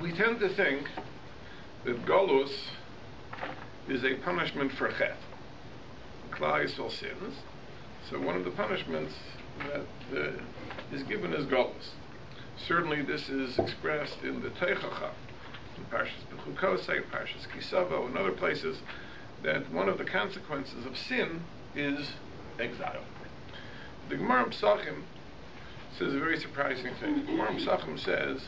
we tend to think that Golus is a punishment for Chet. Klal Yisrael sins, so one of the punishments that is given is Golus. Certainly this is expressed in the Teichacha, in Parshas Bechukosei, Parshas Kisavo, and other places, that one of the consequences of sin is exile. The Gemara in Pesachim says a very surprising thing. The Gemara in Pesachim says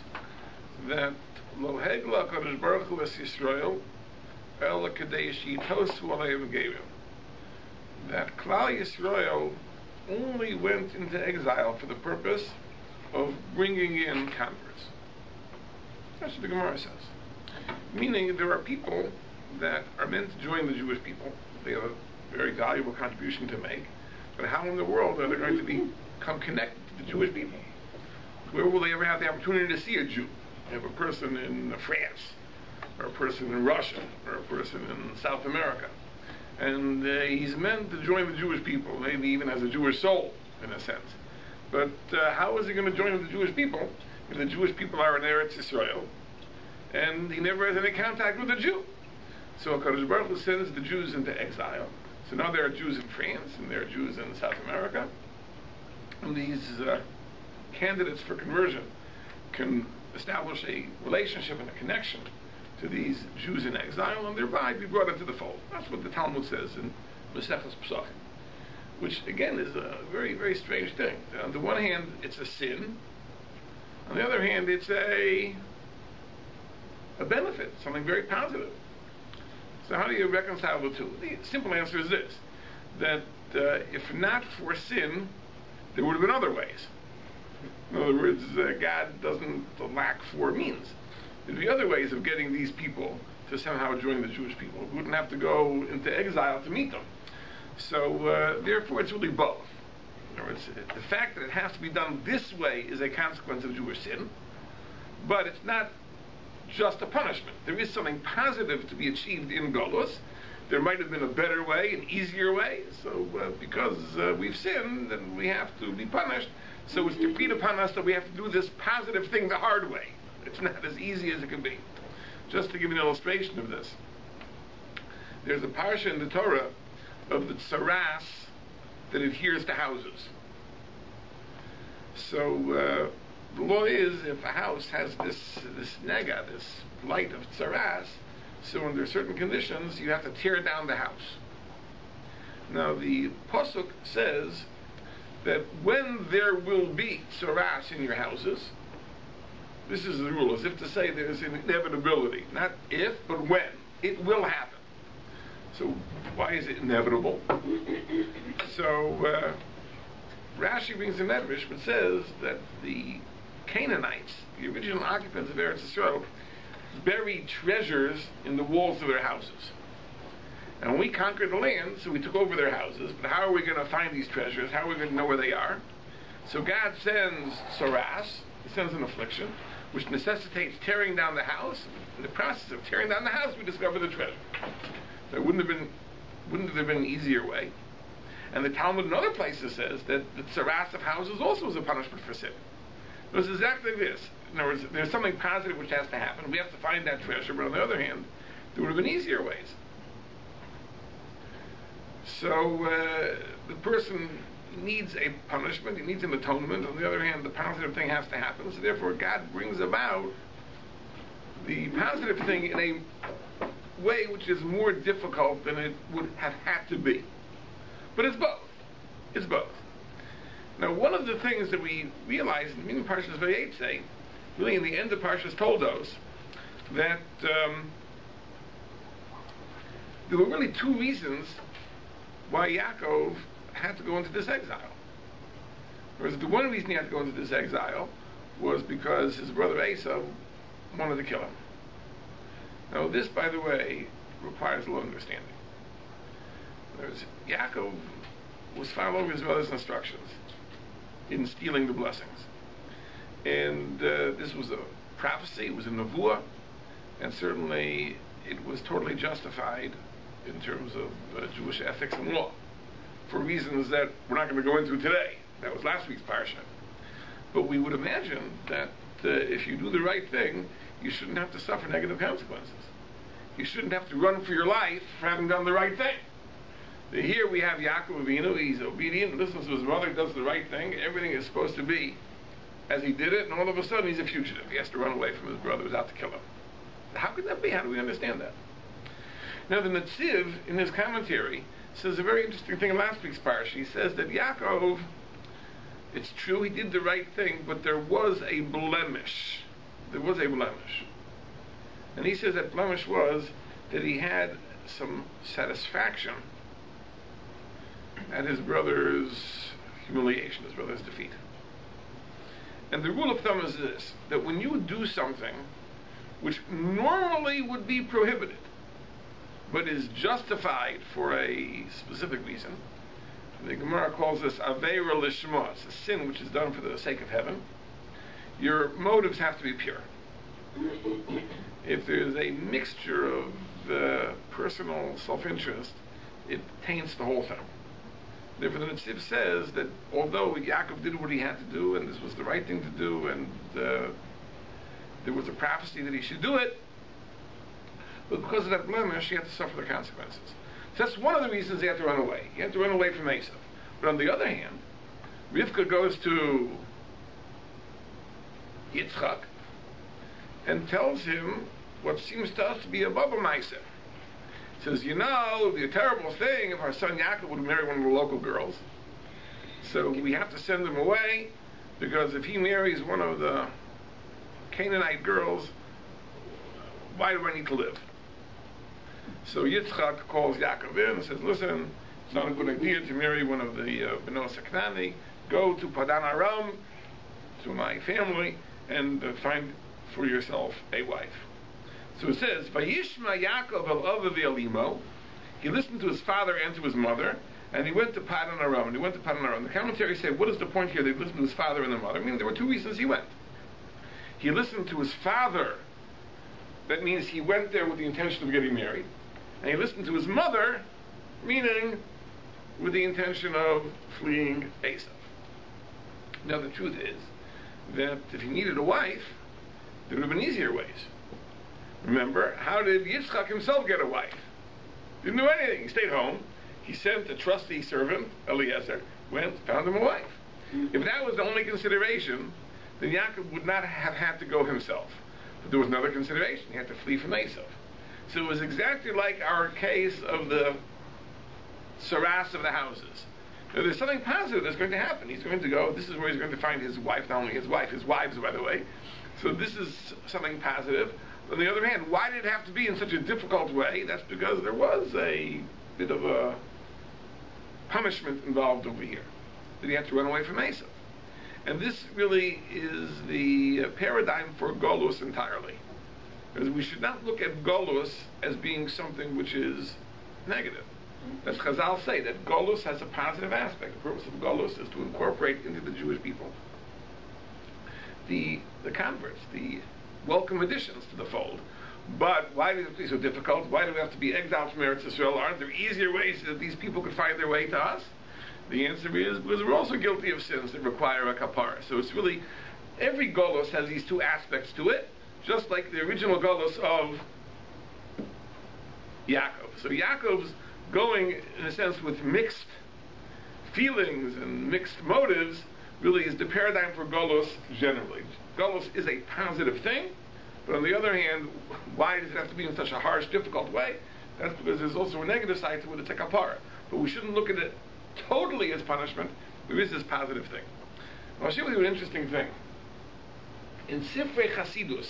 that Lo hegla Kadosh Baruch Hu es Yisrael el kadei sheyitosu aleim gevim. That Klal Yisrael only went into exile for the purpose of bringing in converts. That's what the Gemara says. Meaning there are people that are meant to join the Jewish people. They have a very valuable contribution to make. But how in the world are they going to become connected to the Jewish people? Where will they ever have the opportunity to see a Jew? You have a person in France, or a person in Russia, or a person in South America. And he's meant to join the Jewish people, maybe even has a Jewish soul, in a sense. But how is he going to join the Jewish people if the Jewish people are in Eretz Yisrael, and he never has any contact with a Jew? So HaKadosh Baruch Hu sends the Jews into exile. So now there are Jews in France, and there are Jews in South America. And these candidates for conversion can establish a relationship and a connection to these Jews in exile, and thereby be brought into the fold. That's what the Talmud says in Maseches Pesachim, which again is a very, very strange thing. On the one hand, it's a sin. On the other hand, it's a benefit, something very positive. So how do you reconcile the two? The simple answer is this, that if not for sin, there would have been other ways. In other words, God doesn't lack for means. There'd be other ways of getting these people to somehow join the Jewish people. We wouldn't have to go into exile to meet them. So therefore it's really both. In other words, the fact that it has to be done this way is a consequence of Jewish sin, but it's not just a punishment. There is something positive to be achieved in Golus. There might have been a better way, an easier way. So because we've sinned, then we have to be punished. So it's decreed upon us that we have to do this positive thing the hard way. It's not as easy as it can be. Just to give an illustration of this, there's a parsha in the Torah of the tsaras that adheres to houses. So the law is, if a house has this nega, this light of tsaras, so under certain conditions you have to tear down the house. Now the pasuk says that when there will be tsaras in your houses, this is the rule, as if to say there's an inevitability. Not if, but when. It will happen. So why is it inevitable? So Rashi brings a medrash which says that the Canaanites, the original occupants of Eretz Yisrael, buried treasures in the walls of their houses. And when we conquered the land, so we took over their houses, but how are we going to find these treasures? How are we going to know where they are? So God sends Saras, He sends an affliction, which necessitates tearing down the house. In the process of tearing down the house, we discover the treasure. There wouldn't have been an easier way. And the Talmud in other places says that the tsaras of houses also is a punishment for sin. It was exactly this. In other words, there's something positive which has to happen. We have to find that treasure, but on the other hand, there would have been easier ways. So the person needs a punishment, he needs an atonement. On the other hand, the positive thing has to happen. So therefore, God brings about the positive thing in a way which is more difficult than it would have had to be. But it's both. It's both. Now, one of the things that we realized in the Parshas Vayetze, really in the end of Parshas Toldos, that there were really two reasons why Yaakov had to go into this exile. Whereas the one reason he had to go into this exile was because his brother Esau wanted to kill him. Now this, by the way, requires a little understanding. Yaakov was following his brother's instructions in stealing the blessings. And this was a prophecy, it was a nevuah, and certainly it was totally justified in terms of Jewish ethics and law, for reasons that we're not going to go into today. That was last week's parsha. But we would imagine that if you do the right thing, you shouldn't have to suffer negative consequences. You shouldn't have to run for your life for having done the right thing. Here we have Yaakov Avinu, he's obedient, listens to his mother, does the right thing, everything is supposed to be as he did it, and all of a sudden he's a fugitive. He has to run away from his brother who's out to kill him. How could that be? How do we understand that? Now the Netziv, in his commentary, says a very interesting thing in last week's parsha. He says that Yaakov, it's true, he did the right thing, but there was a blemish. There was a blemish. And he says that blemish was that he had some satisfaction at his brother's humiliation, his brother's defeat. And the rule of thumb is this, that when you do something which normally would be prohibited, but is justified for a specific reason, the Gemara calls this aveira lishma, it's a sin which is done for the sake of heaven, your motives have to be pure. If there's a mixture of personal self-interest, it taints the whole thing. Therefore, the Netziv says that although Yaakov did what he had to do, and this was the right thing to do, and there was a prophecy that he should do it, but because of that blemish, he had to suffer the consequences. So that's one of the reasons he had to run away. He had to run away from Esav. But on the other hand, Rivka goes to Yitzchak and tells him what seems to us to be a baba ma'aseh. Says, you know, it would be a terrible thing if our son Yaakov would marry one of the local girls. So we have to send him away, because if he marries one of the Canaanite girls, why do I need to live? So Yitzchak calls Yaakov in and says, listen, it's not a good idea to marry one of the Benos HaKnani. Go to Padan Aram, to my family, and find for yourself a wife. So it says, Vayishma Yaakov el Ava v'Elimo. He listened to his father and to his mother, and he went to Padan Aram. The commentaries say, what is the point here? They listened to his father and the mother. I mean, there were two reasons he went. He listened to his father. That means he went there with the intention of getting married. And he listened to his mother, meaning with the intention of fleeing Esav. Now the truth is that if he needed a wife, there would have been easier ways. Remember, how did Yitzchak himself get a wife? Didn't do anything. He stayed home. He sent a trusty servant, Eliezer, went, found him a wife. If that was the only consideration, then Yaakov would not have had to go himself. But there was another consideration. He had to flee from Esav. So it was exactly like our case of the saras of the houses. Now, there's something positive that's going to happen. He's going to go, this is where he's going to find his wife, not only his wife, his wives, by the way. So this is something positive. On the other hand, why did it have to be in such a difficult way? That's because there was a bit of a punishment involved over here, that he had to run away from Esav. And this really is the paradigm for Golus entirely. Because we should not look at Golus as being something which is negative. As Chazal say, that Golus has a positive aspect. The purpose of Golus is to incorporate into the Jewish people the converts, the welcome additions to the fold. But why did it be so difficult? Why do we have to be exiled from Eretz Yisrael? Aren't there easier ways that these people could find their way to us? The answer is because we're also guilty of sins that require a kapara. So it's really, every Golos has these two aspects to it, just like the original Golos of Yaakov. So Yaakov's going, in a sense, with mixed feelings and mixed motives, really is the paradigm for Golos generally. Golos is a positive thing, but on the other hand, why does it have to be in such a harsh, difficult way? That's because there's also a negative side to it, it's a kapara. But we shouldn't look at it totally as punishment. There is this positive thing. I'll share with you an interesting thing. In Sifrei Chasidus,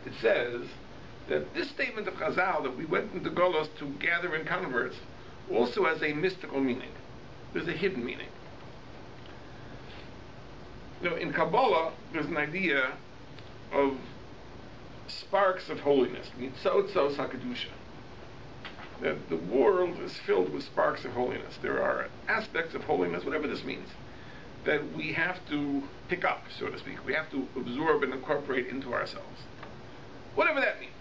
it says that this statement of Chazal, that we went into Golos to gather in converts, also has a mystical meaning. There's a hidden meaning. You know, in Kabbalah, there's an idea of sparks of holiness, nitzotzos hakadusha. That the world is filled with sparks of holiness. There are aspects of holiness, whatever this means, that we have to pick up, so to speak. We have to absorb and incorporate into ourselves. Whatever that means.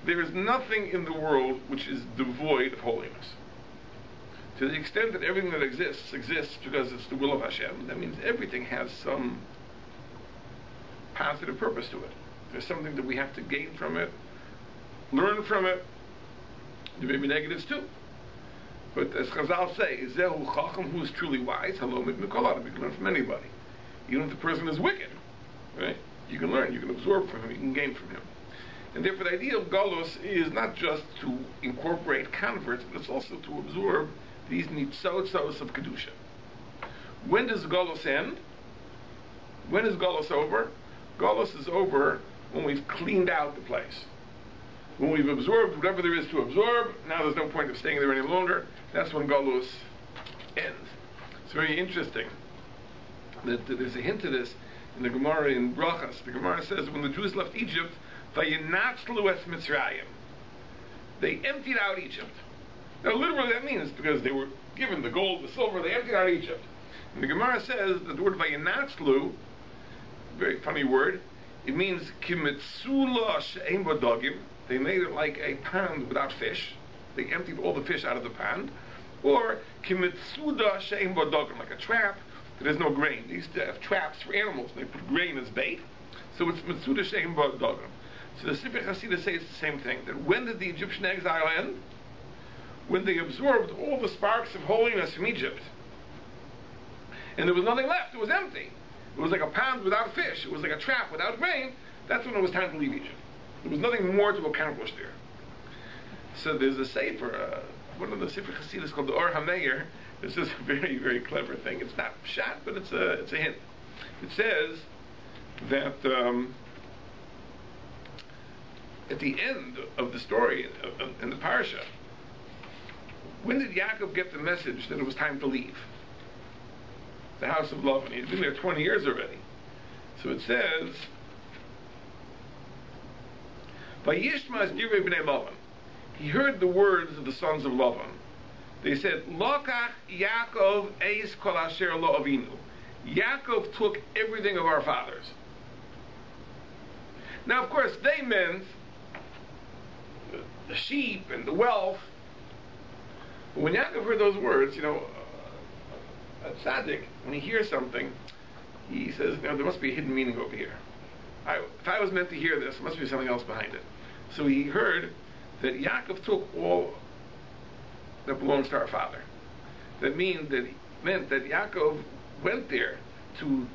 There is nothing in the world which is devoid of holiness. To the extent that everything that exists because it's the will of Hashem, that means everything has some positive purpose to it. There's something that we have to gain from it, learn from it. There may be negatives too. But as Chazal say, Zehu Chacham, who is truly wise, Halom Mikol, we can learn from anybody. Even if the person is wicked, right? You can learn, you can absorb from him, you can gain from him. And therefore the idea of Galus is not just to incorporate converts, but it's also to absorb these nitzotzos of Kedusha. When does Galus end? When is Galus over? Galus is over when we've cleaned out the place. When we've absorbed whatever there is to absorb, now there's no point of staying there any longer. That's when Galus ends. It's very interesting that there's a hint to this in the Gemara in Brachas. The Gemara says when the Jews left Egypt, Vayinatzlu es Mitzrayim, they emptied out Egypt. Now literally that means because they were given the gold, the silver, they emptied out Egypt. And the Gemara says that the word Vayinatzlu, very funny word, it means Kimitzula she'em bodogim. They made it like a pond without fish. They emptied all the fish out of the pond. Or Kimitsuda she'em bodogim, like a trap. There's no grain. They used to have traps for animals. They put grain as bait. So it's Mitsuda she'em bodogim. So the Sifrei Chasidus says the same thing. That when did the Egyptian exile end? When they absorbed all the sparks of holiness from Egypt. And there was nothing left. It was empty. It was like a pond without fish. It was like a trap without grain. That's when it was time to leave Egypt. There was nothing more to accomplish there. So there's a sefer, one of the Sifrei Chasidus called the Or HaMeir. This is a very, very clever thing. It's not pshat, but it's a hint. It says that at the end of the story in the parsha, when did Yaakov get the message that it was time to leave the house of Lavan? He'd been there 20 years already. So it says, Vayishma Divrei Bnei Lavan. He heard the words of the sons of Lavan. They said, Lokach Yaakov eis kol asher lo avinu. Yaakov took everything of our fathers. Now, of course, they meant the sheep and the wealth. But when Yaakov heard those words, a tzaddik, when he hears something, he says, there must be a hidden meaning over here. If I was meant to hear this, there must be something else behind it. So he heard that Yaakov took all that belongs to our father. That meant that Yaakov went there to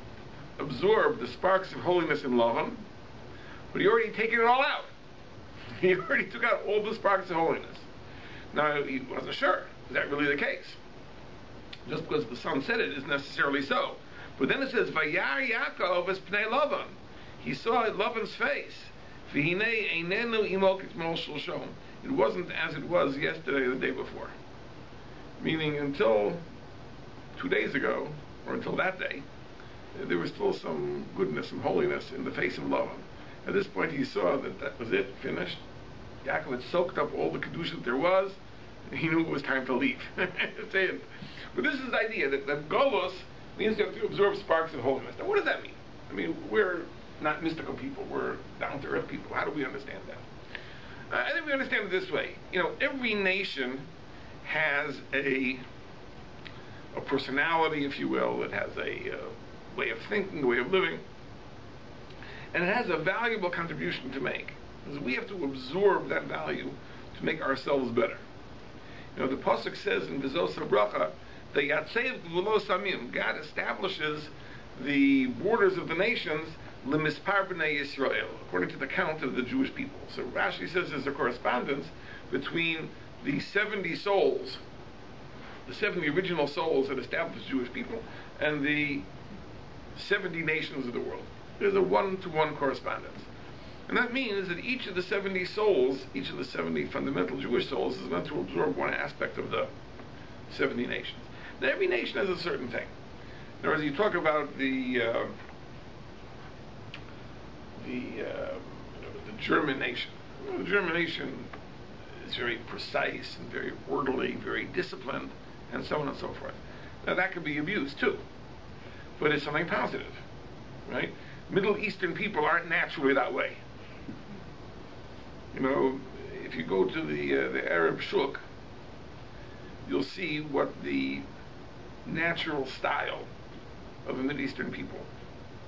absorb the sparks of holiness in Lavan, but he already taken it all out. He already took out all the sparks of holiness. Now, he wasn't sure. Is that really the case? Just because the son said it isn't necessarily so. But then it says, Vayar Yaakov es pnei Lavan. He saw Lavan's face. V'hinei einenu imo k'tmol shalshom. It wasn't as it was yesterday or the day before. Meaning until 2 days ago, or until that day, there was still some goodness, some holiness in the face of Lavan. At this point he saw that was it, finished. Yaakov had soaked up all the kedusha that there was, and he knew it was time to leave. That's it. But this is the idea that Golos means you have to absorb sparks of holiness. Now what does that mean? I mean, we're not mystical people, we're down-to-earth people. How do we understand that? I think we understand it this way. Every nation has a personality, if you will. It has a way of thinking, a way of living. And it has a valuable contribution to make. Because we have to absorb that value to make ourselves better. The Pasuk says in V'zos HaBracha, that Yatsev Gvulo Samim, God establishes the borders of the nations, L'mispar B'nei Yisrael, according to the count of the Jewish people. So Rashi says there's a correspondence between the 70 souls, the 70 original souls that established Jewish people, and the 70 nations of the world. There's a one-to-one correspondence. And that means that each of the 70 souls, each of the 70 fundamental Jewish souls, is meant to absorb one aspect of the 70 nations. Now every nation has a certain thing. In other words, you talk about the German nation. The German nation is very precise and very orderly, very disciplined, and so on and so forth. Now that can be abused too, but it's something positive, right? Middle Eastern people aren't naturally that way. If you go to the Arab shuk, you'll see what the natural style of the Middle Eastern people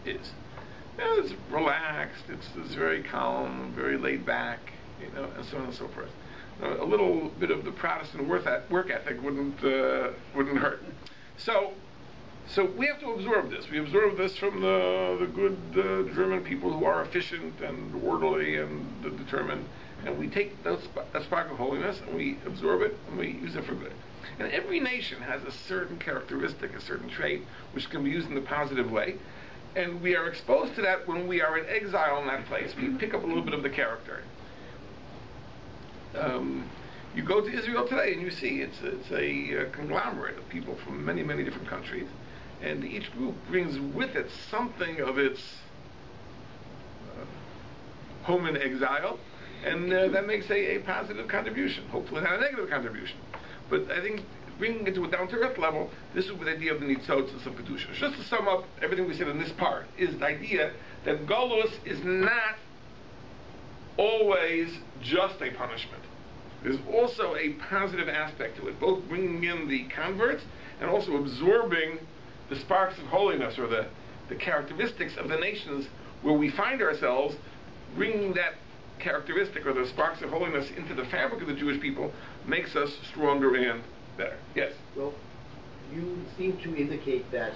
is. it's relaxed, it's very calm, very laid back, and so on and so forth. A little bit of the Protestant work ethic wouldn't hurt. So we have to absorb this. We absorb this from the good German people who are efficient and orderly and determined, and we take that spark of holiness and we absorb it and we use it for good. And every nation has a certain characteristic, a certain trait, which can be used in a positive way. And we are exposed to that when we are in exile in that place. We pick up a little bit of the character. You go to Israel today and you see it's a conglomerate of people from many, many different countries. And each group brings with it something of its home in exile. And that makes a positive contribution. Hopefully not a negative contribution. But I think bringing it to a down-to-earth level, this is the idea of the nitzotzos of Kedusha. Just to sum up everything we said in this part, is the idea that Golus is not always just a punishment. There's also a positive aspect to it, both bringing in the converts and also absorbing the sparks of holiness, or the characteristics of the nations where we find ourselves, bringing that characteristic or the sparks of holiness into the fabric of the Jewish people makes us stronger and better. Yes? Well, you seem to indicate that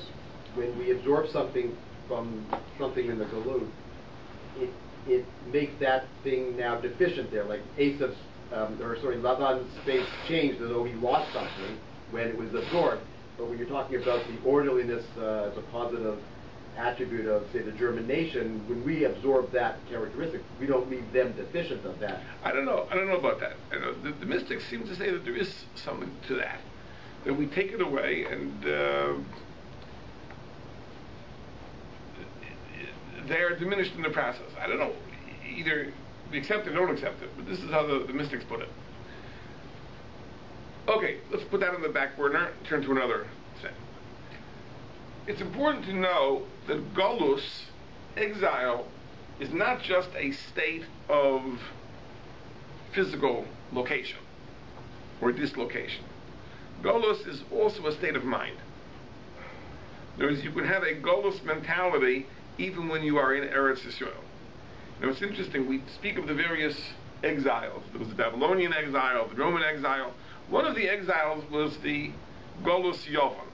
when we absorb something from something in the Galut, it makes that thing now deficient there, like Laban's face changed as though he lost something when it was absorbed. But when you're talking about the orderliness as a positive attribute of, say, the German nation, when we absorb that characteristic, we don't leave them deficient of that. I don't know about that. The mystics seem to say that there is something to that we take it away and they're diminished in the process. I don't know. Either we accept it or don't accept it, but this is how the mystics put it. Okay, let's put that on the back burner and turn to another thing. It's important to know that Golus, exile, is not just a state of physical location or dislocation. Golus is also a state of mind. In other words, you can have a Golus mentality even when you are in Eretz Yisrael. Now it's interesting, we speak of the various exiles. There was the Babylonian exile, the Roman exile. One of the exiles was the Golus Yovan,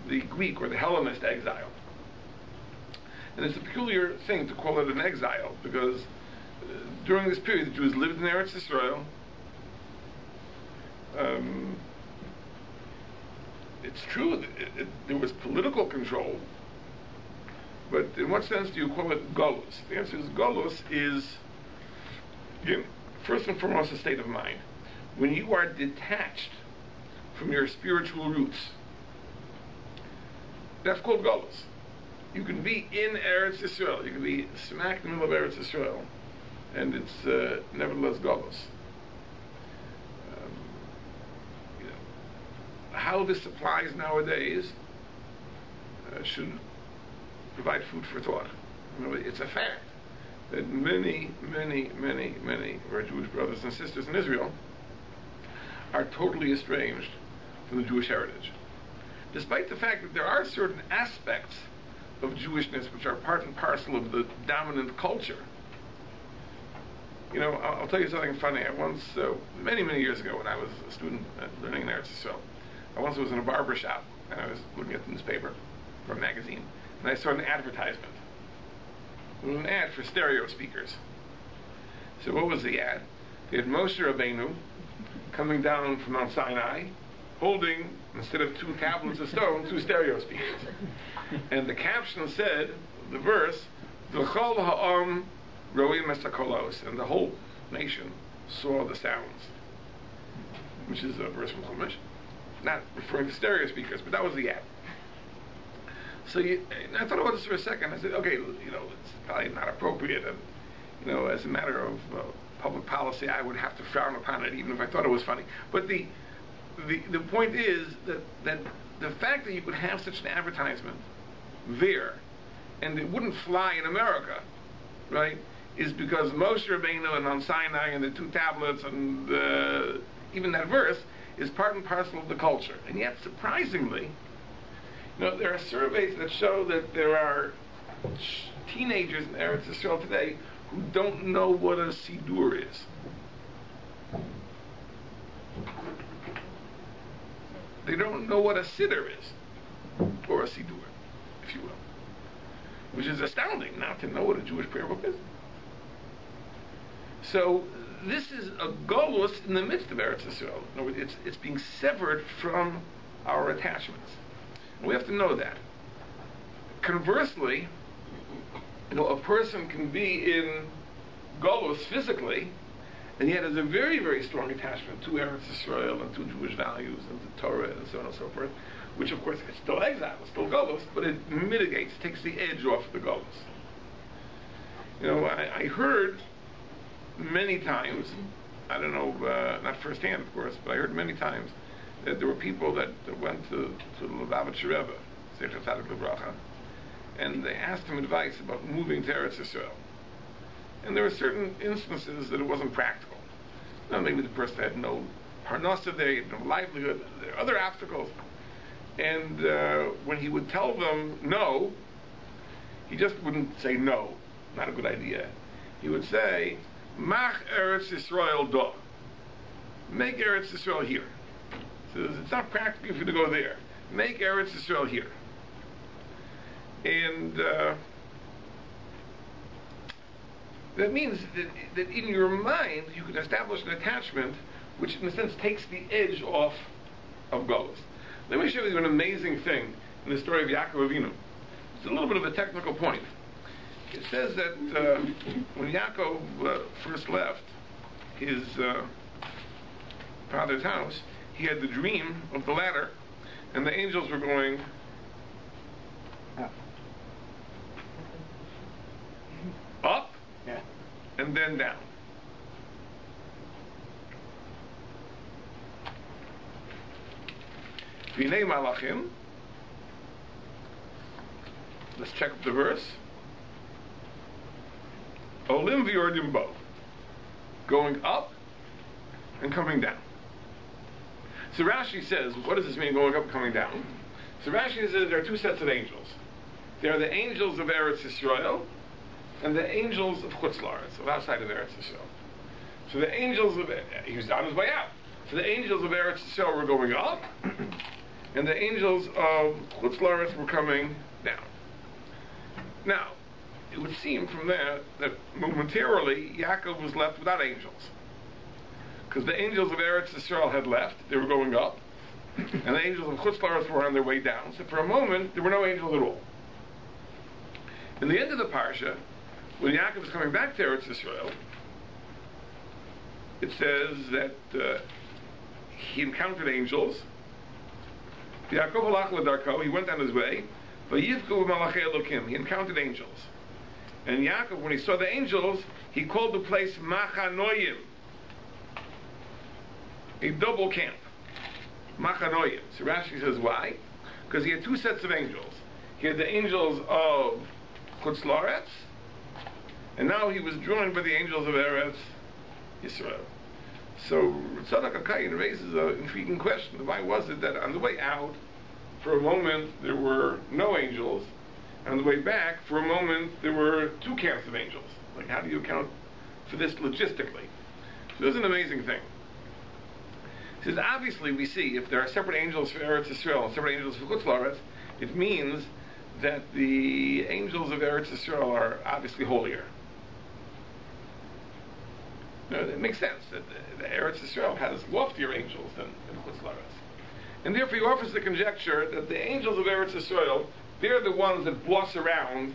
the Greek or the Hellenist exile. And it's a peculiar thing to call it an exile, because during this period the Jews lived in Eretz Yisrael. It's true that there was political control, but in what sense do you call it Golus? The answer is Golus is, again, first and foremost, a state of mind. When you are detached from your spiritual roots, that's called Golus. You can be in Eretz Yisrael, you can be smack in the middle of Eretz Yisrael, and it's nevertheless Golus. How this applies nowadays should provide food for thought. It's a fact that many of our Jewish brothers and sisters in Israel are totally estranged from the Jewish heritage, despite the fact that there are certain aspects of Jewishness which are part and parcel of the dominant culture. I'll tell you something funny. I once, many years ago, when I was a student learning in Eretz Yisrael, I once was in a barber shop and I was looking at the newspaper or a magazine, and I saw an advertisement. It was an ad for stereo speakers. So what was the ad? They had Moshe Rabbeinu coming down from Mount Sinai, holding, instead of 2 tablets of stone, 2 stereo speakers. And the caption said, the verse, V'chol ha'am roim esakolos, and the whole nation saw the sounds, which is a verse from Chumash, not referring to stereo speakers, but that was the ad. So I thought about this for a second. I said, okay, it's probably not appropriate, and as a matter of public policy, I would have to frown upon it, even if I thought it was funny. But the point is that the fact that you could have such an advertisement there, and it wouldn't fly in America, right, is because Moshe Rabbeinu and Mount Sinai and the 2 tablets and even that verse is part and parcel of the culture. And yet, surprisingly, there are surveys that show that there are teenagers in Eretz Yisrael today who don't know what a Sidur is. They don't know what a Siddur is, or a Sidur, if you will. Which is astounding, not to know what a Jewish prayer book is. So, this is a golus in the midst of Eretz Yisrael. In other words, it's being severed from our attachments. And we have to know that. Conversely, a person can be in golus physically, and yet has a very, very strong attachment to Eretz Yisrael and to Jewish values and to Torah and so on and so forth, which of course is still exile, it's still golus, but it mitigates, takes the edge off the golus. I heard many times, I don't know, not firsthand of course, but I heard many times that there were people that went to the Lubavitcher Rebbe, Zecher Tzadik Livracha, and they asked him advice about moving to Eretz Yisrael. And there were certain instances that it wasn't practical. Maybe the person had no parnasa there, he had no livelihood, there are other obstacles. And when he would tell them no, he just wouldn't say no, not a good idea. He would say, Mach Eretz Yisrael do. Make Eretz Yisrael here. So it's not practical for you to go there. Make Eretz Yisrael here. And that means that in your mind you can establish an attachment which in a sense takes the edge off of Golus. Let me show you an amazing thing in the story of Yaakov Avinu. It's a little bit of a technical point. It says that when Yaakov first left his father's house, he had the dream of the ladder, and the angels were going up and then down. V'nei malachim. Let's check the verse. Olim v'yordim bo. Going up and coming down. So Rashi says, what does this mean, going up and coming down? So Rashi says there are two sets of angels. There are the angels of Eretz Yisrael and the angels of Chutz La'aretz, of outside of Eretz Yisrael. So the angels of, he was on his way out. So the angels of Eretz Yisrael were going up, and the angels of Chutz La'aretz were coming down. Now, it would seem from there that momentarily Yaakov was left without angels. Because the angels of Eretz Yisrael had left, they were going up, and the angels of Chutz La'aretz were on their way down. So for a moment, there were no angels at all. In the end of the parsha, when Yaakov is coming back to Eretz Yisrael, it says that he encountered angels. Yaakov halach ledarko, he went on his way. Vayivku b'malachei Elokim, he encountered angels. And Yaakov, when he saw the angels, he called the place Machanoyim, a double camp. Machanoyim. So Rashi says why? Because he had two sets of angels. He had the angels of Chutz La'aretz, and now he was joined by the angels of Eretz Yisrael. So Tzadok HaKayin raises an intriguing question. Why was it that on the way out, for a moment, there were no angels, and on the way back, for a moment, there were two camps of angels? Like, how do you account for this logistically? So this is an amazing thing. He says, obviously, we see, if there are separate angels for Eretz Yisrael and separate angels for Chutz La'aretz, it means that the angels of Eretz Yisrael are obviously holier. It makes sense that the Eretz Yisrael has loftier angels than Chutz La'aretz. And therefore he offers the conjecture that the angels of Eretz Yisrael, they're the ones that boss around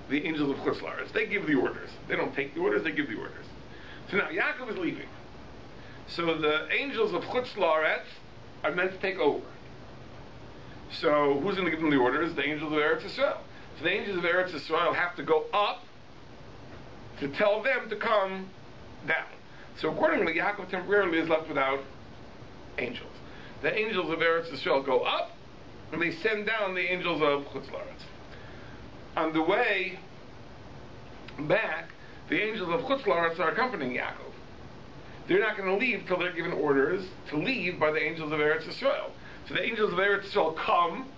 the angels of Chutz La'aretz. They give the orders. They don't take the orders, they give the orders. So now Yaakov is leaving. So the angels of Chutz La'aretz are meant to take over. So who's going to give them the orders? The angels of Eretz Yisrael. So the angels of Eretz Yisrael have to go up to tell them to come down. So accordingly, Yaakov temporarily is left without angels. The angels of Eretz Yisrael go up, and they send down the angels of Chutz La'aretz. On the way back, the angels of Chutz La'aretz are accompanying Yaakov. They're not going to leave till they're given orders to leave by the angels of Eretz Yisrael. So the angels of Eretz Yisrael come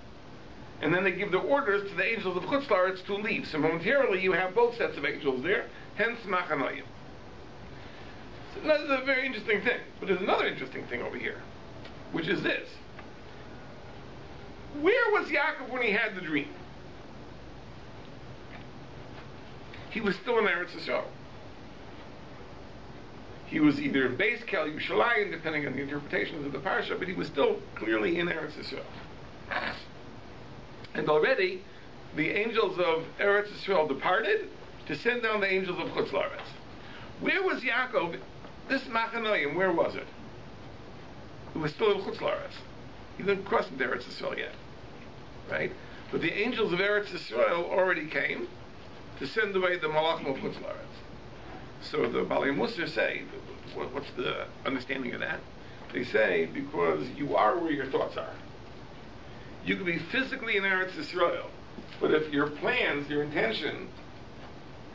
and then they give the orders to the angels of Chutz La'aretz to leave. So momentarily you have both sets of angels there, hence Machanoim. So this is a very interesting thing. But there's another interesting thing over here, which is this. Where was Yaakov when he had the dream? He was still in Eretz Yisrael. He was either in Beis Kel Yerushalayim, depending on the interpretations of the parsha, but he was still clearly in Eretz Yisrael. And already, the angels of Eretz Yisrael departed to send down the angels of Chutz La'aretz. Where was Yaakov? This Machanoim, where was it? It was still in Chutz La'aretz. He didn't cross into Eretz Yisrael yet, right? But the angels of Eretz Yisrael already came to send away the Malachim of Chutz La'aretz. So the Balei Musar say, what's the understanding of that? They say, because you are where your thoughts are. You can be physically in Eretz Yisrael, but if your plans, your intention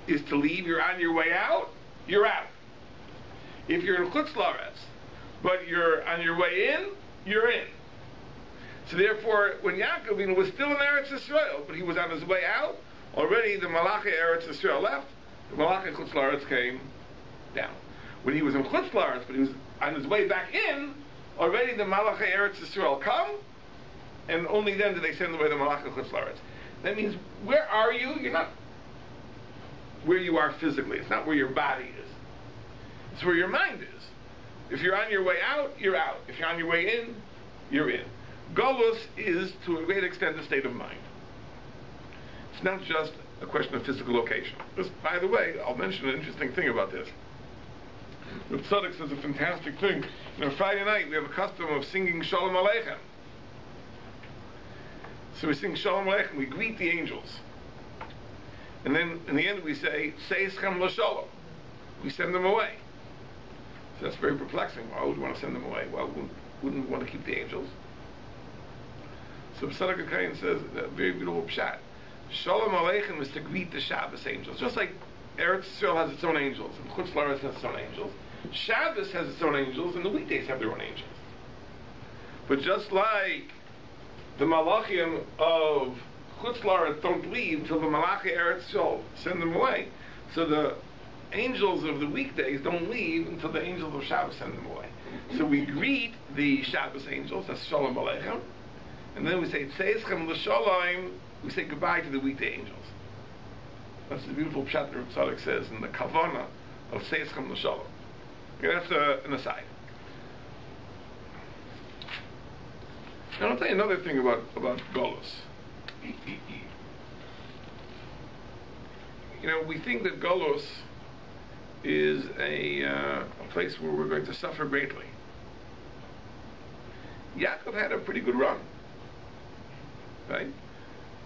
is to leave, you're on your way out, you're out. If you're in Chutz La'aretz, but you're on your way in, you're in. So therefore, when Yaakov was still in Eretz Yisrael, but he was on his way out, already the Malachi Eretz Yisrael left, the Malachi Chutz La'aretz came down. When he was in Chutz La'aretz, but he was on his way back in, already the Malachi Eretz Yisrael come, and only then did they send away the Malachi Chutz La'aretz. That means, where are you? You're not where you are physically. It's not where your body is. It's where your mind is. If you're on your way out, you're out. If you're on your way in, you're in. Golus is, to a great extent, a state of mind. It's not just a question of physical location. This, by the way, I'll mention an interesting thing about this. The Tzaddik says a fantastic thing. On Friday night, we have a custom of singing Shalom Aleichem. So we sing Shalom Aleichem, we greet the angels. And then, in the end, we say, Seischem L'Shalom. We send them away. So that's very perplexing. Why would we want to send them away? Why wouldn't we want to keep the angels? So Tzaddik HaKayin says, a very beautiful pshat. Shalom Aleichem is to greet the Shabbos angels. Just like Eretz Yisrael has its own angels, and Chutz La'aretz has its own angels, Shabbos has its own angels, and the weekdays have their own angels. But just like the Malachim of Chutz La'aretz don't leave till the Malachi Eretz Yisrael send them away, so the angels of the weekdays don't leave until the angels of Shabbos send them away. So we greet the Shabbos angels, that's Shalom Aleichem, and then we say Tzeizchem L'Shalom. We say goodbye to the weekday angels. That's the beautiful pshat that Tzaddik says in the Kavana of Seischem L'Shalom. Okay, that's an aside. Now I'll tell you another thing about Golus. You know, we think that Golus is a place where we're going to suffer greatly. Yaakov had a pretty good run, right?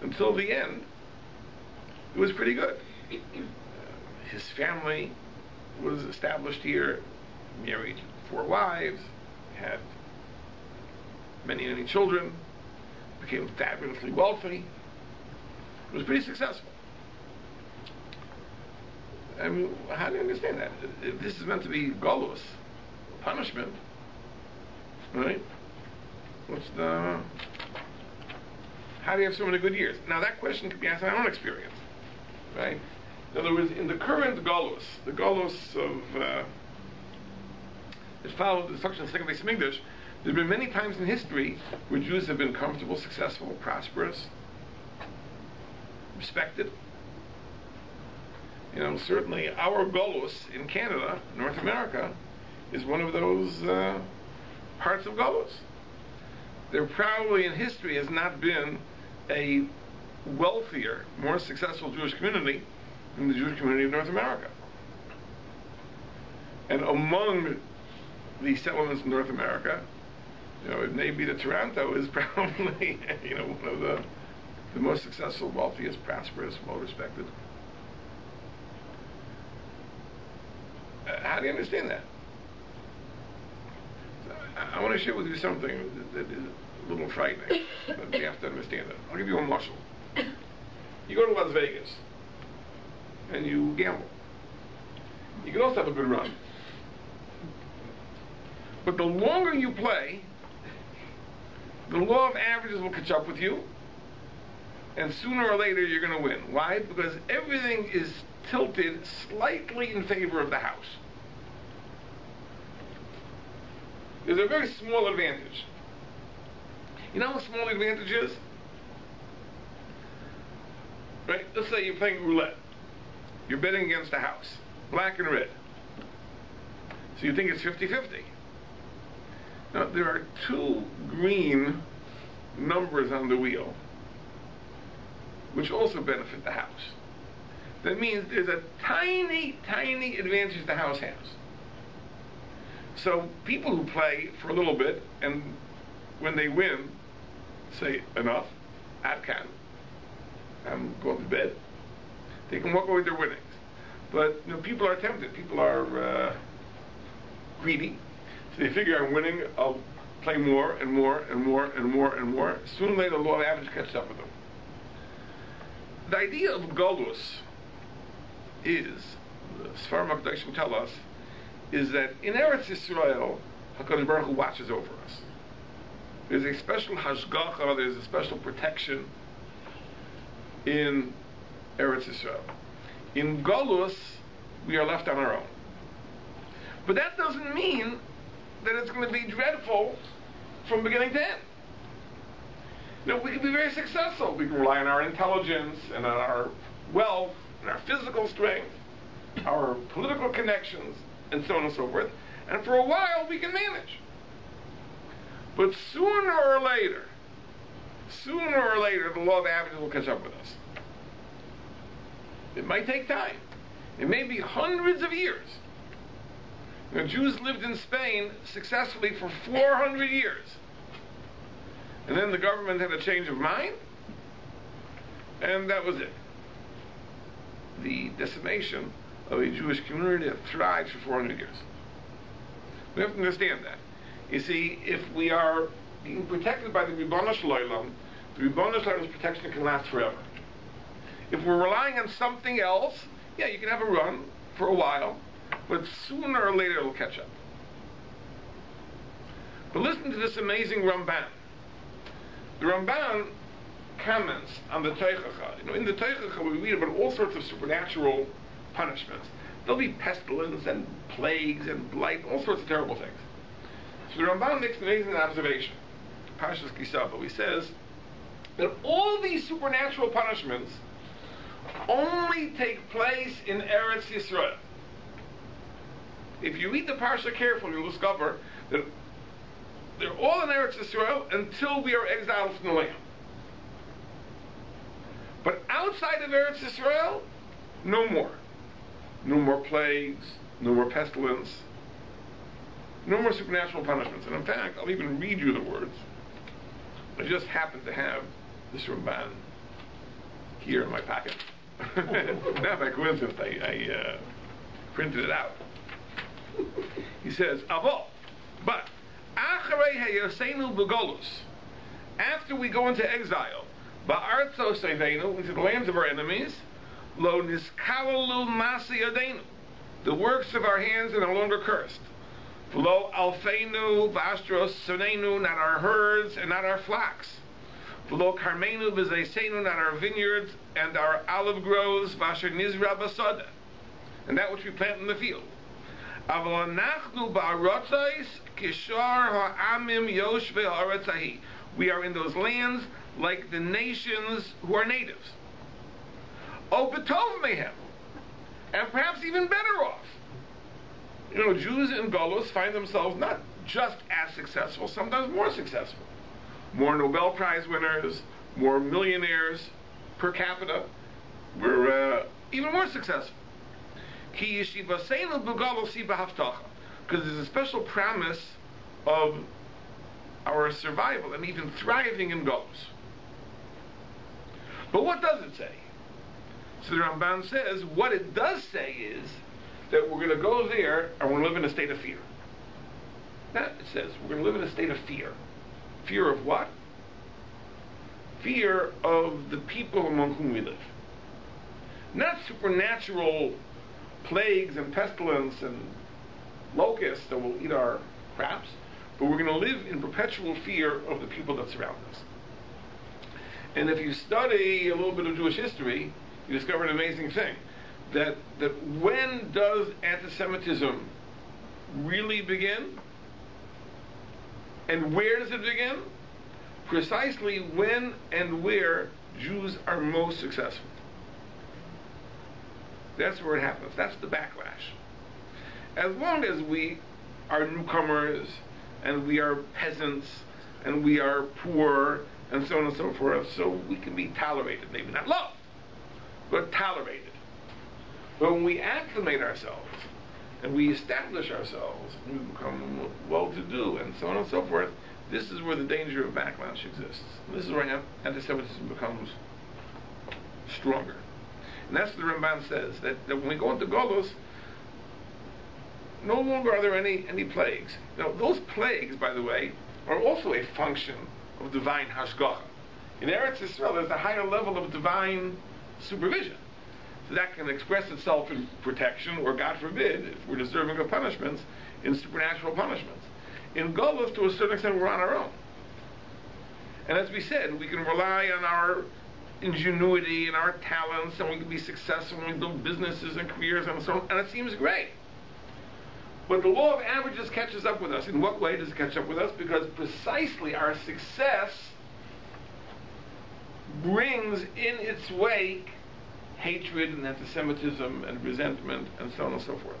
Until the end, it was pretty good. His family was established here, married 4 wives, had many, many children, became fabulously wealthy. It was pretty successful. I mean, how do you understand that? If this is meant to be Golus, punishment, right? What's the... How do you have so many good years? Now that question could be answered in my own experience, right? In other words, in the current Golus, the Golus of that followed the destruction of the second Beis Hamikdash, there have been many times in history where Jews have been comfortable, successful, prosperous, respected. You know, certainly our Golus in Canada, North America, is one of those parts of Golus. There probably in history has not been a wealthier, more successful Jewish community than the Jewish community of North America. And among the settlements in North America, you know, it may be that Toronto is probably, you know, one of the most successful, wealthiest, prosperous, well-respected. How do you understand that? I want to share with you something that is a little frightening, but you have to understand it. I'll give you a muscle. You go to Las Vegas, and you gamble. You can also have a good run. But the longer you play, the law of averages will catch up with you, and sooner or later you're going to win. Why? Because everything is tilted slightly in favor of the house. There's a very small advantage. You know what small advantage is? Right? Let's say you're playing roulette. You're betting against a house, black and red. So you think it's 50-50. Now, there are two green numbers on the wheel which also benefit the house. That means there's a tiny, tiny advantage the house has. So people who play for a little bit, and when they win, say, enough, Atkan, I'm going to bed, they can walk away with their winnings. But people are tempted. People are greedy. So they figure I'm winning, I'll play more and more and more and more and more. Sooner or later, the law of average catches up with them. The idea of Golus is, the Sfarim HaKadoshim tell us, is that in Eretz Yisrael, HaKadosh Baruch Hu watches over us. There's a special hashgacha, there's a special protection in Eretz Yisrael. In Golus, we are left on our own. But that doesn't mean that it's going to be dreadful from beginning to end. We can be very successful. We can rely on our intelligence and on our wealth and our physical strength, our political connections, and so on and so forth. And for a while, we can manage. But sooner or later, the law of averages will catch up with us. It might take time. It may be hundreds of years. Jews lived in Spain successfully for 400 years. And then the government had a change of mind, and that was it. The decimation of a Jewish community that thrived for 400 years. We have to understand that. You see, if we are being protected by the Ribono Shel Olam, the Ribono Shel Olam's protection can last forever. If we're relying on something else, yeah, you can have a run for a while, but sooner or later it'll catch up. But listen to this amazing Ramban. The Ramban comments on the Teichacha. In the Teichacha we read about all sorts of supernatural punishments. There'll be pestilence and plagues and blight, all sorts of terrible things. So the Ramban makes an amazing observation. Parshas Kisava, he says that all these supernatural punishments only take place in Eretz Yisrael. If you read the Parsha carefully, you'll discover that they're all in Eretz Yisrael until we are exiled from the land. But outside of Eretz Yisrael, no more. No more plagues, no more pestilence, no more supernatural punishments. And in fact, I'll even read you the words. I just happen to have this Ramban here in my pocket. Not by coincidence, I printed it out. He says, Avo, but Acharei Hayoseinu B'Golus, after we go into exile, Ba'artzo Seveinu, into the lands of our enemies, Lo Niskalalu Masi Yadeinu, the works of our hands are no longer cursed. Lo Alfeinu V'Astros Soneinu, not our herds and not our flocks. Lo Karmeinu V'Zeiseinu, not our vineyards and our olive groves, V'Asher Nizra Basada, and that which we plant in the field. We are in those lands like the nations who are natives. And perhaps even better off. Jews in Golus find themselves not just as successful, sometimes more successful. More Nobel Prize winners, more millionaires per capita. We're even more successful. Because there's a special promise of our survival and even thriving in Golus. But what does it say? So the Ramban says, what it does say is that we're going to go there and we're going to live in a state of fear. That it says, we're going to live in a state of fear. Fear of what? Fear of the people among whom we live. Not supernatural plagues and pestilence and locusts that will eat our crops, but we're going to live in perpetual fear of the people that surround us. And if you study a little bit of Jewish history, you discover an amazing thing. That when does anti-Semitism really begin? And where does it begin? Precisely when and where Jews are most successful. That's where it happens. That's the backlash. As long as we are newcomers, and we are peasants, and we are poor, and so on and so forth, so we can be tolerated. Maybe not loved, but tolerated. But when we acclimate ourselves, and we establish ourselves, and we become well-to-do, and so on and so forth, this is where the danger of backlash exists. This is where anti-Semitism becomes stronger. And that's what the Ramban says, that when we go into Golus, no longer are there any plagues. Now, those plagues, by the way, are also a function of divine hashgacha. In Eretz Yisrael, there's a higher level of divine supervision. So that can express itself in protection, or God forbid, if we're deserving of punishments, in supernatural punishments. In Golus, to a certain extent, we're on our own. And as we said, we can rely on our ingenuity and our talents, and we can be successful when we build businesses and careers and so on, and it seems great. But the law of averages catches up with us. In what way does it catch up with us? Because precisely our success brings in its wake hatred and anti-Semitism and resentment and so on and so forth.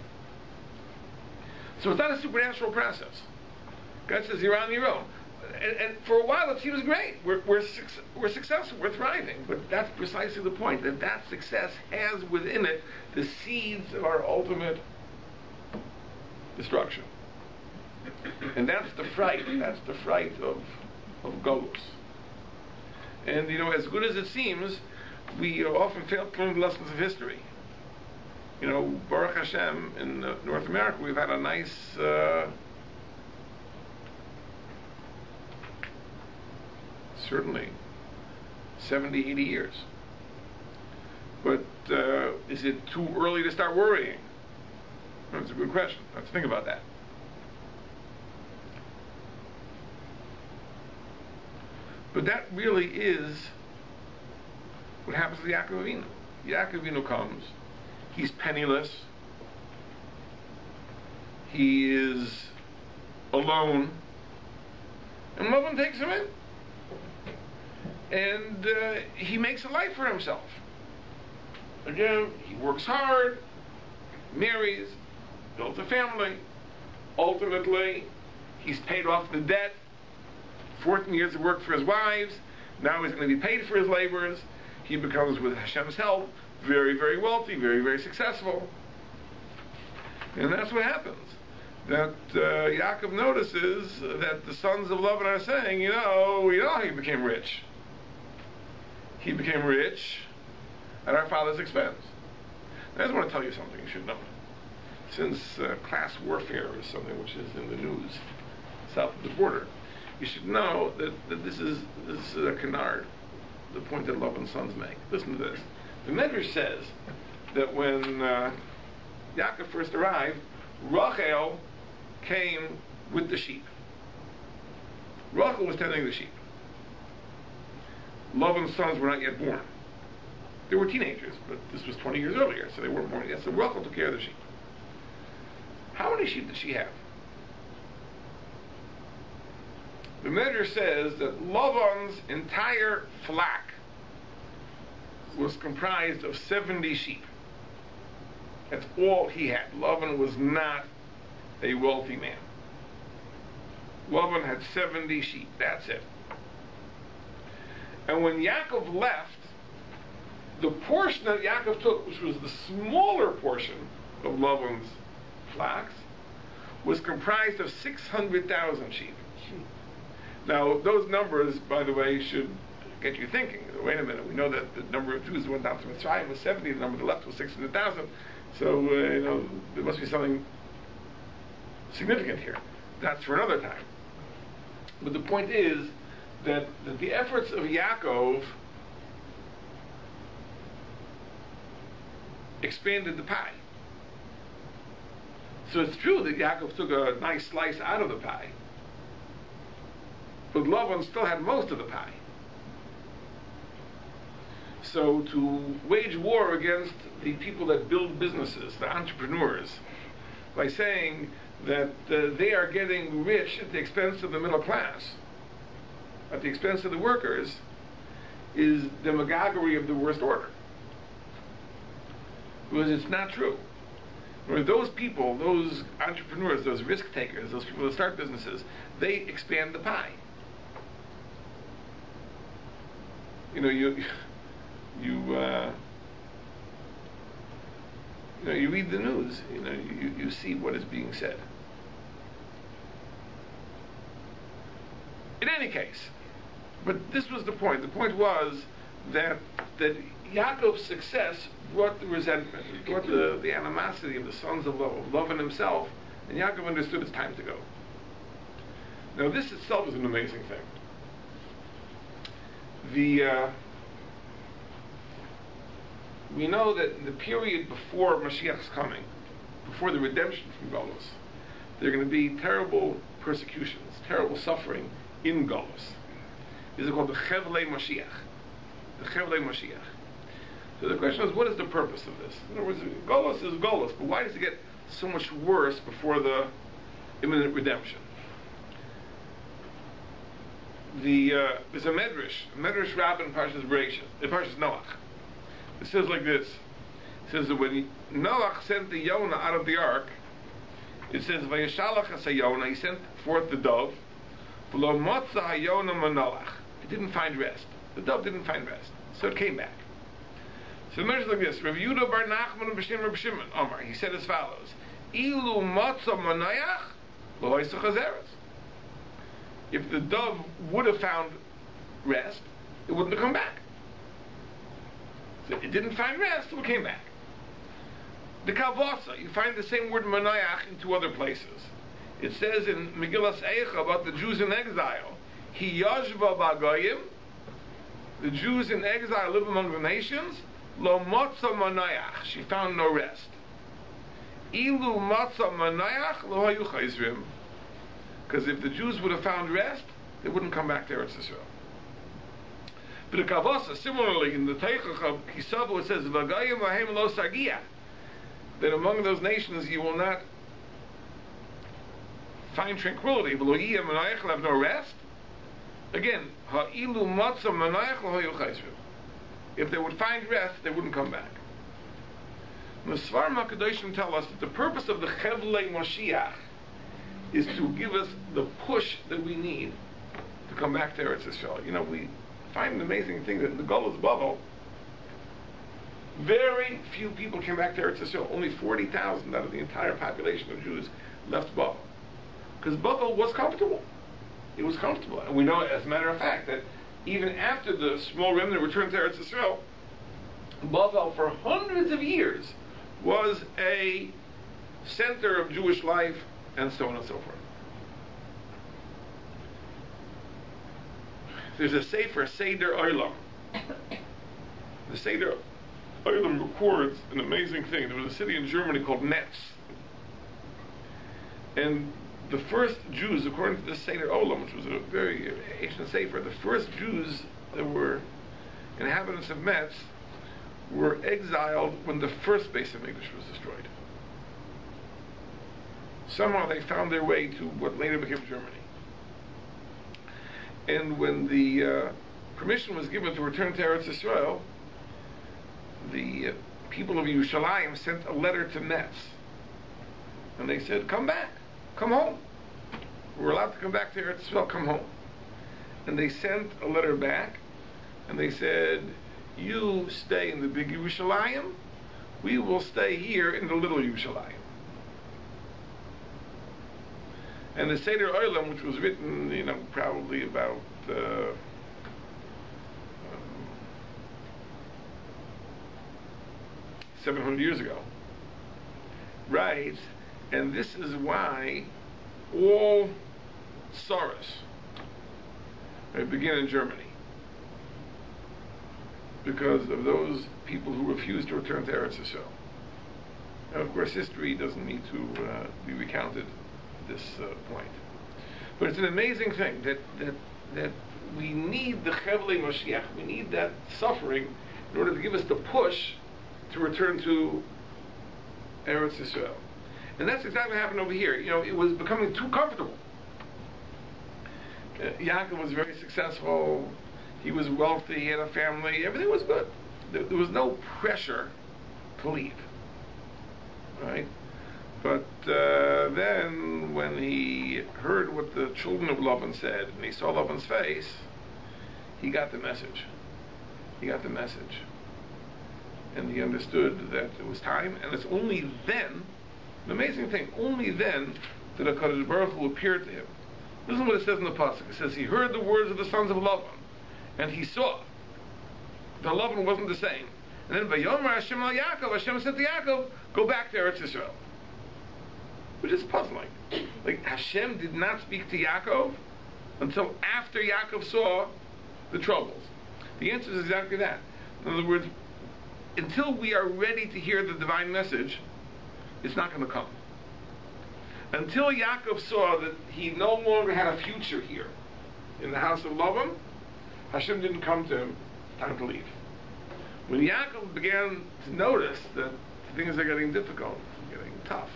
So it's not a supernatural process. God says, you're on your own. And for a while it seems great. We're successful, we're thriving. But that's precisely the point, that success has within it the seeds of our ultimate destruction. And that's the fright of Golus. And as good as it seems, we often fail to learn the lessons of history. Baruch Hashem, in North America, we've had a nice certainly 70, 80 years. But is it too early to start worrying? That's a good question. Let's think about that. But that really is what happens to Yaakov Avinu. Yaakov Avinu comes. He's penniless. He is alone. And Laban takes him in. And he makes a life for himself. Again, he works hard, marries, builds a family. Ultimately, he's paid off the debt. 14 years of work for his wives. Now he's going to be paid for his labors. He becomes, with Hashem's help, very, very wealthy, very, very successful. And that's what happens. That Yaakov notices that the sons of Laban are saying, you know how he became rich. He became rich at our father's expense. I just want to tell you something you should know. Since class warfare is something which is in the news south of the border, you should know that this is a canard, the point that Laban's sons make. Listen to this. The Medrash says that when Yaakov first arrived, Rachel came with the sheep. Rachel was tending the sheep. Laban's sons were not yet born. They were teenagers, but this was 20 years earlier, so they weren't born yet. So Rachel took care of the sheep. How many sheep did she have? The Medrash says that Laban's entire flock was comprised of 70 sheep. That's all he had. Laban was not a wealthy man. Laban had 70 sheep. That's it. And when Yaakov left, the portion that Yaakov took, which was the smaller portion of Laban's flocks, was comprised of 600,000 sheep. Now, those numbers, by the way, should get you thinking. Wait a minute, we know that the number of Jews who went down to Mitzrayim was 70, the number to the left was 600,000. So, there must be something significant here. That's for another time. But the point is that the efforts of Yaakov expanded the pie. So it's true that Yaakov took a nice slice out of the pie, but Laban still had most of the pie. So to wage war against the people that build businesses, the entrepreneurs, by saying that they are getting rich at the expense of the middle class, at the expense of the workers, is demagoguery of the worst order. Because it's not true. Where those people, those entrepreneurs, those risk takers, those people that start businesses, they expand the pie. You know, you read the news. You see what is being said. In any case, but this was the point. The point was that Yaakov's success brought the resentment, it brought the animosity of the sons of love in himself, and Yaakov understood it's time to go. Now this itself is an amazing thing. We know that in the period before Mashiach's coming, before the redemption from Golus, there are going to be terrible persecutions, terrible suffering in Golus. These are called the Chevlei Mashiach. The Chevlei Mashiach. So the question is, what is the purpose of this? In other words, Golus is Golus, but why does it get so much worse before the imminent redemption? There's a Medrash Rabbah in Parshas Bereshis, in Parshas Noach. It says like this. It says that when Noach sent the Yonah out of the ark, it says, Vayeshalach HaSayonah, he sent forth the dove, V'lo motza HaYonah Manoach. It didn't find rest. The dove didn't find rest. So it came back. So the Medrash is like this. Rav Yehuda bar Nachman b'Shem Reb Shimon, Omar, he said as follows, Ilu motza Manoach, lo hoysach hazeres. If the dove would have found rest, it wouldn't have come back. So it didn't find rest, so it came back. The Kavasa, you find the same word Manoach in two other places. It says in Megillas Eicha about the Jews in exile, Hi yashva b'Goyim, the Jews in exile live among the nations, Lo motza Manoach, she found no rest. Ilu motza Manoach, lo hayu chayzrim. Because if the Jews would have found rest, they wouldn't come back to Eretz Yisrael. But the Kavasa, similarly, in the Teichach of Kisavu, it says, V'Goyim v'hem lo sagia, that among those nations you will not find tranquility. V'lo yiyeh Manoach, have no rest. Again, ha'ilu matza Manoach lo hayu chayzrim. If they would find rest, they wouldn't come back. The Svarim HaKadoshim tell us that the purpose of the Chevlei Mashiach is to give us the push that we need to come back to Eretz Yisrael. You know, we find an amazing thing that in the Golus Bavel, very few people came back to Eretz Yisrael. Only 40,000 out of the entire population of Jews left Bavel. Because Bavel was comfortable. It was comfortable. And we know, as a matter of fact, that even after the small remnant returned to Eretz Yisrael, Bavel for hundreds of years was a center of Jewish life, and so on and so forth. There's a Sefer, Seder Olam. The Seder Olam records an amazing thing. There was a city in Germany called Metz. And the first Jews, according to the Seder Olam, which was a very ancient Sefer, the first Jews that were inhabitants of Metz were exiled when the first Beis HaMikdash was destroyed. Somehow they found their way to what later became Germany. And when the permission was given to return to Eretz Yisrael, the people of Yerushalayim sent a letter to Metz. And they said, come back, come home. We're allowed to come back to Eretz Yisrael, come home. And they sent a letter back, and they said, you stay in the big Yerushalayim, we will stay here in the little Yerushalayim. And the Seder Olam, which was written, probably about 700 years ago, writes, and this is why all sorrows begin in Germany, because of those people who refused to return to Eretz Yisrael. Now, of course, history doesn't need to be recounted at this point. But it's an amazing thing that we need the Chevlei Mashiach, we need that suffering in order to give us the push to return to Eretz Yisrael. And that's exactly what happened over here. It was becoming too comfortable. Yaakov was very successful. He was wealthy. He had a family. Everything was good. There was no pressure to leave. Right? But then when he heard what the children of Lavan said, and he saw Lavan's face, he got the message. And he understood that it was time, and it's only then, an amazing thing, only then that HaKadosh Baruch Hu appeared to him. Listen to what it says in the pasuk. It says he heard the words of the sons of Lavan, and he saw that Lavan wasn't the same. And then Vayomer Hashem al Yaakov, Hashem said to Yaakov, go back to Eretz Yisrael. Which is puzzling. Like, Hashem did not speak to Yaakov until after Yaakov saw the troubles. The answer is exactly that. In other words, until we are ready to hear the divine message, it's not going to come. Until Yaakov saw that he no longer had a future here in the house of Lavan, Hashem didn't come to him. Time to leave. When Yaakov began to notice that things are getting difficult, getting tough,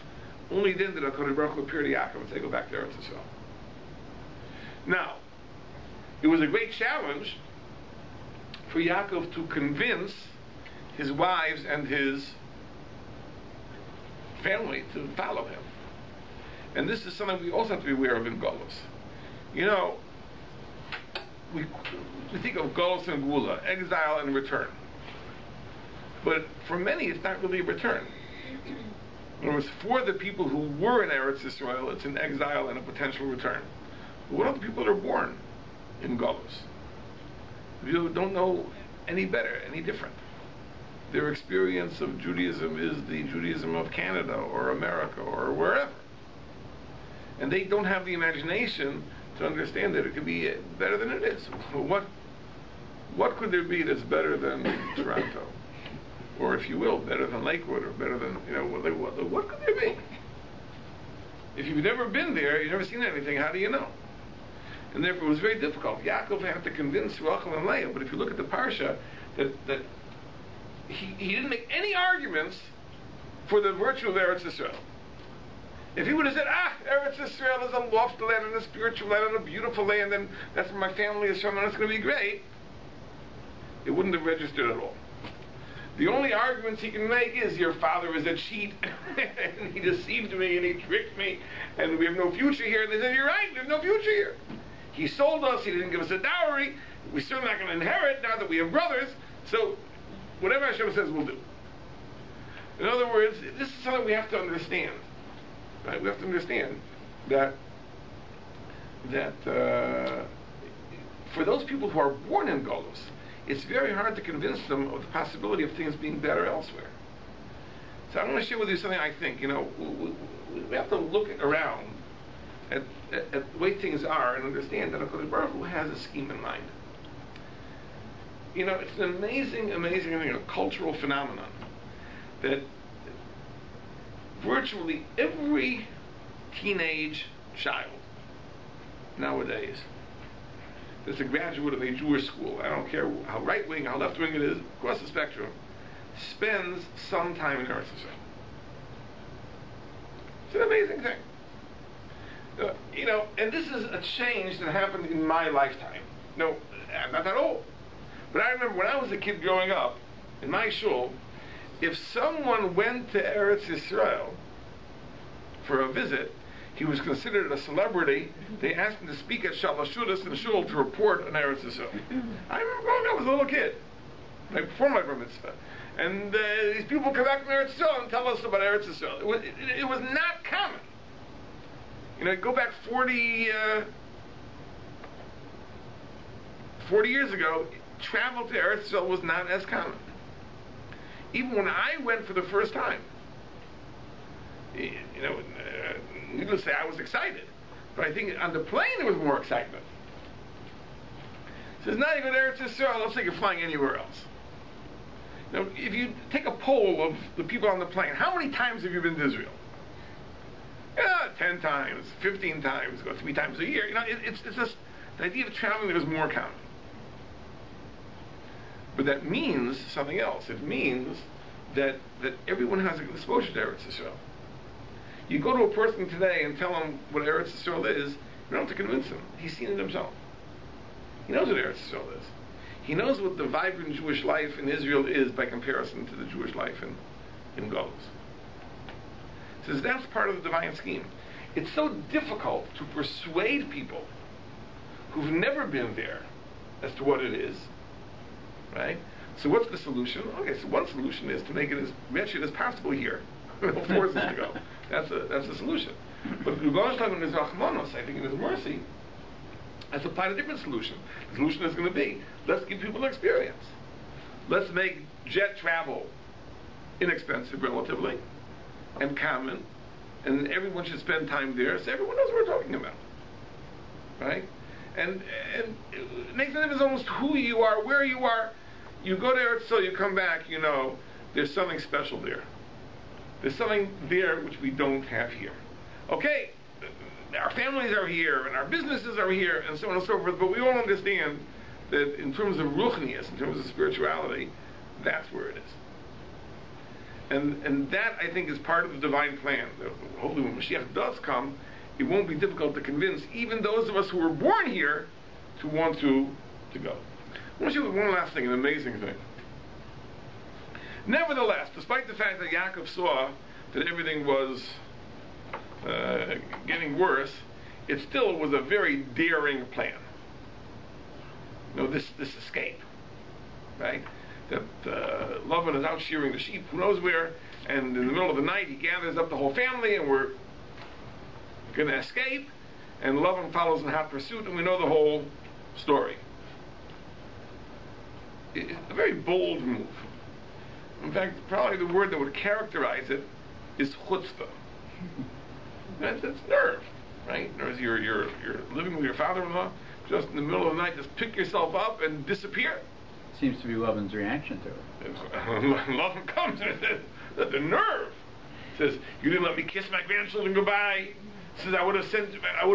only then did HaKadosh Baruch Hu appear to Yaakov and say, go back to Eretz Yisrael. Now, it was a great challenge for Yaakov to convince his wives and his family to follow him. And this is something we also have to be aware of in Golus. We think of Golus and Gula, exile and return. But for many, it's not really a return. In other words, for the people who were in Eretz Yisrael, it's an exile and a potential return. But what about the people that are born in Golus? You don't know any better, any different. Their experience of Judaism is the Judaism of Canada or America or wherever. And they don't have the imagination to understand that it could be better than it is. What could there be that's better than Toronto? Or, if you will, better than Lakewood, or better than, what could there be? If you've never been there, you've never seen anything, how do you know? And therefore it was very difficult. Yaakov had to convince Rachel and Leah, but if you look at the parsha, that he didn't make any arguments for the virtue of Eretz Yisrael. If he would have said, Eretz Yisrael is a lofty land and a spiritual land and a beautiful land, and that's where my family is from, and it's going to be great, it wouldn't have registered at all. The only arguments he can make is, your father is a cheat, and he deceived me, and he tricked me, and we have no future here. And they said, you're right, we have no future here. He sold us, he didn't give us a dowry, we're still not going to inherit now that we have brothers, so whatever Hashem says, we'll do. In other words, this is something we have to understand. Right? We have to understand that for those people who are born in Golus, it's very hard to convince them of the possibility of things being better elsewhere. So I want to share with you something I think. We have to look around at the way things are and understand that HaKadosh Baruch Hu has a scheme in mind. It's an amazing thing, a cultural phenomenon, that virtually every teenage child nowadays that's a graduate of a Jewish school, I don't care how right-wing, how left-wing it is, across the spectrum, spends some time in Eretz Yisrael. It's an amazing thing. And this is a change that happened in my lifetime. No, I'm not that old. But I remember when I was a kid growing up, in my shul, if someone went to Eretz Yisrael for a visit, he was considered a celebrity. They asked him to speak at Shalashudas in shul to report on Eretz Yisrael. I remember growing up as a little kid, right before my bar mitzvah. And these people come back from Eretz Yisrael and tell us about Eretz Yisrael. It was not common. Go back 40 years ago, travel to Eretz Yisrael was not as common. Even when I went for the first time, needless to say, I was excited. But I think on the plane there was more excitement. So it's not even Eretz Yisrael, let's say you're flying anywhere else. If you take a poll of the people on the plane, how many times have you been to Israel? 10 times, 15 times, go 3 times a year. It's just the idea of traveling that was more common. But that means something else. It means that everyone has exposure to Eretz Yisrael. You go to a person today and tell him what Eretz Yisrael is, you don't have to convince him. He's seen it himself. He knows what Eretz Yisrael is. He knows what the vibrant Jewish life in Israel is by comparison to the Jewish life in Golus. Says that's part of the divine scheme. It's so difficult to persuade people who've never been there as to what it is, right? So what's the solution? Okay, so one solution is to make it as wretched as possible here. It'll force us to go. That's the solution. But Gosh in his Rachmanos, I think in his mercy, has applied a different solution. The solution is going to be, let's give people an experience. Let's make jet travel inexpensive relatively and common, and everyone should spend time there so everyone knows what we're talking about. Right? And it makes no difference almost who you are, where you are. You go there, so you come back, you know, there's something special there. There's something there which we don't have here. Okay, our families are here, and our businesses are here, and so on and so forth, but we all understand that in terms of ruchnius, in terms of spirituality, that's where it is. And that, I think, is part of the divine plan. Hopefully when Mashiach does come, it won't be difficult to convince even those of us who were born here to want to go. I want to show you one last thing, an amazing thing. Nevertheless, despite the fact that Yaakov saw that everything was getting worse, it still was a very daring plan. You know, this escape, right? That Lavan is out shearing the sheep, who knows where, and in the middle of the night he gathers up the whole family, and we're going to escape, and Lavan follows in hot pursuit, and we know the whole story. It's a very bold move. In fact, probably the word that would characterize it is chutzpah. That's nerve, right? Nerve. You're living with your father-in-law, just in the middle of the night, just pick yourself up and disappear. Seems to be Lavan's reaction to it. Lavan comes and says, the nerve. Says, you didn't let me kiss my grandchildren goodbye. Says, I would have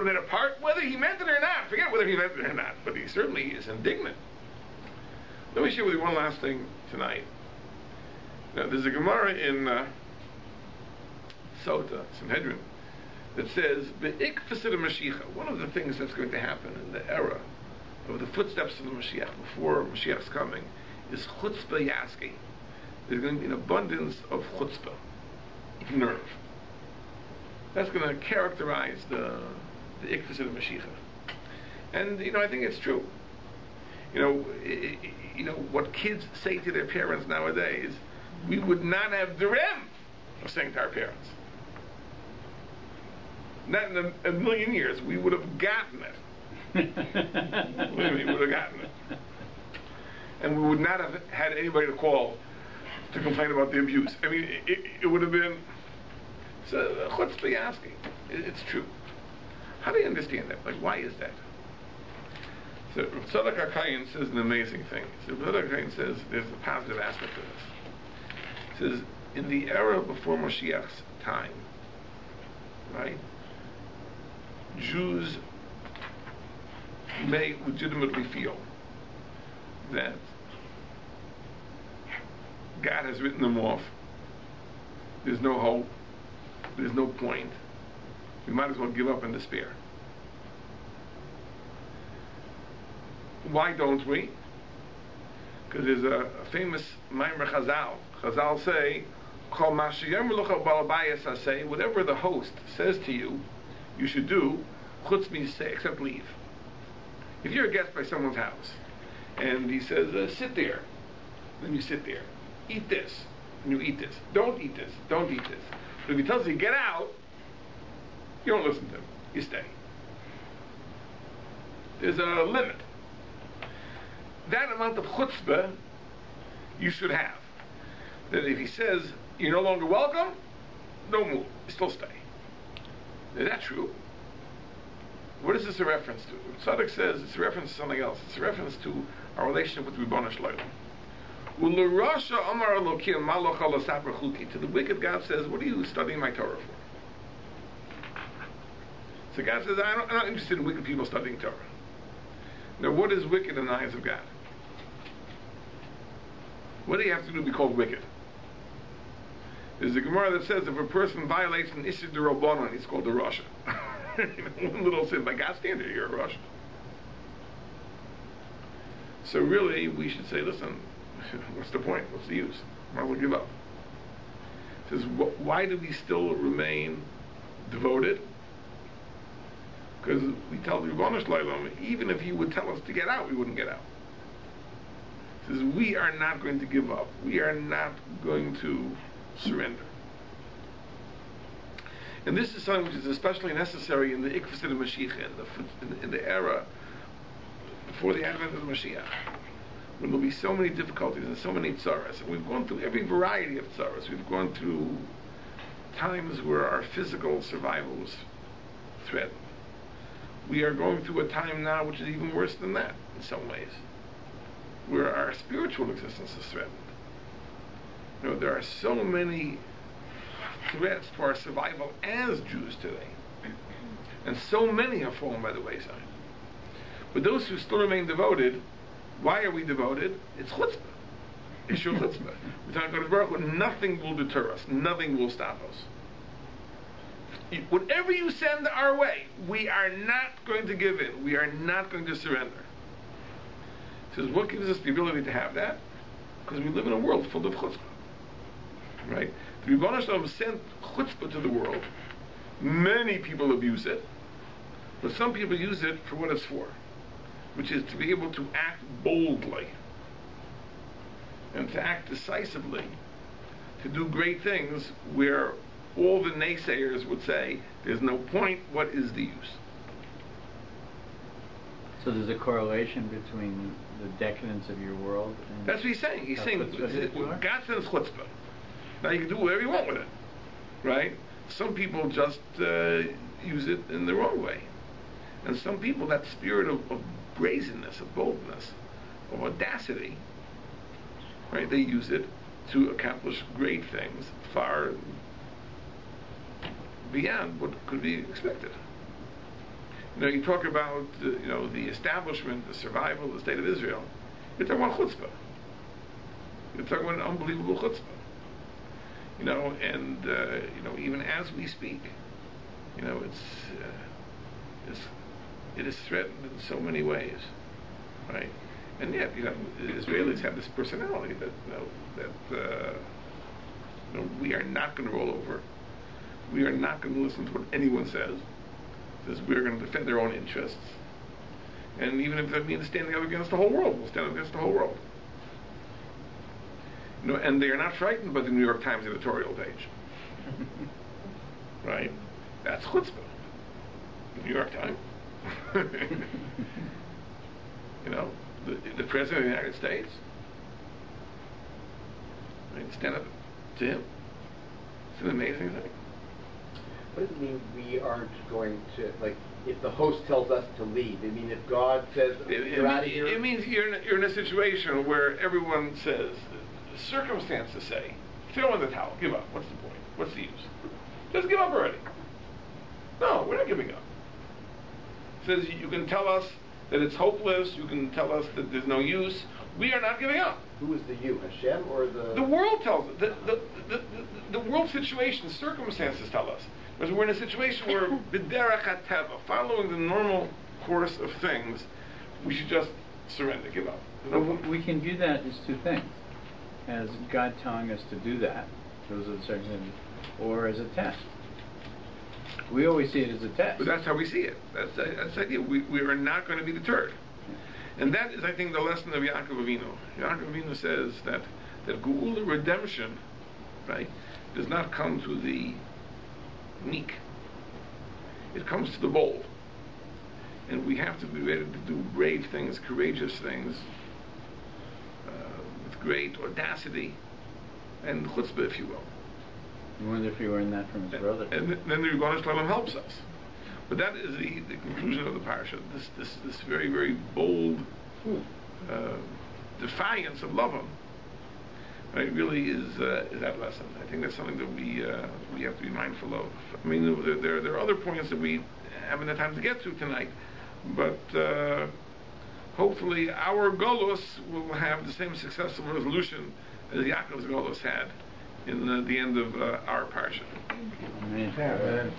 made a part, whether he meant it or not. Forget whether he meant it or not, but he certainly is indignant. Let me share with you one last thing tonight. Now, there's a Gemara in Sota, Sanhedrin, that says, "Be'ik Fasid Mashiach." One of the things that's going to happen in the era of the footsteps of the Mashiach, before Mashiach's coming, is chutzpah yaski. There's going to be an abundance of chutzpah, of nerve. That's going to characterize the Ik Fasid Mashiach. And I think it's true. What kids say to their parents nowadays, we would not have the rem of saying to our parents. Not in a million years. We would have gotten it. We would have gotten it. And we would not have had anybody to call to complain about the abuse. I mean, it would have been, so chutzpah yaski. It's true. How do you understand that? Like, why is that? So Tzadok HaKayin says an amazing thing. So Tzadok HaKayin says there's a positive aspect to this. He says, in the era before Mashiach's time, right, Jews may legitimately feel that God has written them off. There's no hope. There's no point. We might as well give up in despair. Why don't we? Because there's a famous Maimer Chazal. Chazal say, whatever the host says to you, you should do, chutz means say, except leave. If you're a guest by someone's house, and he says, sit there, then you sit there. Eat this, and you eat this. Don't eat this, don't eat this. But if he tells you, get out, you don't listen to him. You stay. There's a limit. That amount of chutzpah you should have. That if he says, you're no longer welcome, don't move. You still stay. Is that true? What is this a reference to? Tzadok says it's a reference to something else. It's a reference to our relationship with Ribono Shel Olam. To the wicked, God says, what are you studying my Torah for? So God says, I'm not interested in wicked people studying Torah. Now, what is wicked in the eyes of God? What do you have to do to be called wicked? There's a Gemara that says if a person violates an Issur D'Rabbanan, he's called a Rosh. One little sin, by God's standard, you're a Rosh. So really, we should say, listen, what's the point? What's the use? Might as well give up. It says, why do we still remain devoted? Because we tell the Rebbeinu Shloim, even if he would tell us to get out, we wouldn't get out. It says, we are not going to give up. We are not going to surrender. And this is something which is especially necessary in the Ikvus of the Mashiach, in the era before the advent of the Mashiach, when there will be so many difficulties and so many tzaras. And we've gone through every variety of tzaras. We've gone through times where our physical survival was threatened. We are going through a time now which is even worse than that in some ways, where our spiritual existence is threatened. You know, there are so many threats to our survival as Jews today, and so many have fallen by the wayside. But those who still remain devoted, why are we devoted? It's chutzpah. It's your chutzpah. We're talking about Baruch Hu, nothing will deter us. Nothing will stop us. Whatever you send our way, we are not going to give in. We are not going to surrender. He says, what gives us the ability to have that? Because we live in a world full of chutzpah. Right? The Rebbeinu Shalom sent chutzpah to the world. Many people abuse it, but some people use it for what it's for, which is to be able to act boldly and to act decisively, to do great things where all the naysayers would say, there's no point, what is the use? So there's a correlation between the decadence of your world and... That's what he's saying. He's saying, God sends chutzpah. Now you can do whatever you want with it, right? Some people just use it in the wrong way. And some people, that spirit of brazenness, of boldness, of audacity, right? They use it to accomplish great things far beyond what could be expected. You know, you talk about the establishment, the survival, the state of Israel. You're talking about chutzpah. You're talking about an unbelievable chutzpah. You know, and even as we speak, you know, it is threatened in so many ways, right? And yet, you know, the Israelis have this personality that we are not going to roll over. We are not going to listen to what anyone says. Because we're going to defend their own interests. And even if that means standing up against the whole world, we'll stand up against the whole world. You know, and they are not frightened by the New York Times editorial page. Right? That's chutzpah. The New York Times. You know, the President of the United States. Right? Stand up to him. It's an amazing thing. What does it mean we aren't going to, like, if the host tells us to leave? I mean, if God says, you're out of here? It means you're in a situation where everyone says, circumstances say, throw in the towel, give up. What's the point? What's the use? Just give up already. No, we're not giving up. It says you can tell us that it's hopeless, you can tell us that there's no use. We are not giving up. Who is the you? Hashem or the... The world tells us. The world situation, circumstances tell us. Because we're in a situation where, b'derech hateva, following the normal course of things, we should just surrender, give up. We can view that as two things. As God telling us to do that, those are the certain things, or as a test. We always see it as a test. But that's how we see it. That's the idea. We are not going to be deterred. And that is, I think, the lesson of Yaakov Avinu. Yaakov Avinu says that Geula, redemption, right, does not come to the meek. It comes to the bold. And we have to be ready to do brave things, courageous things, with great audacity and chutzpah, if you will. I wonder if you learned that from his brother. And then the Rebbeinu Shalom helps us. But that is the conclusion of the parasha. This very, very bold defiance of Lavan, right, really is that lesson. I think that's something that we have to be mindful of. I mean, there are other points that we haven't had time to get to tonight, but hopefully our Golos will have the same successful resolution as Yaakov's Golos had in the end of our parsha. Amen.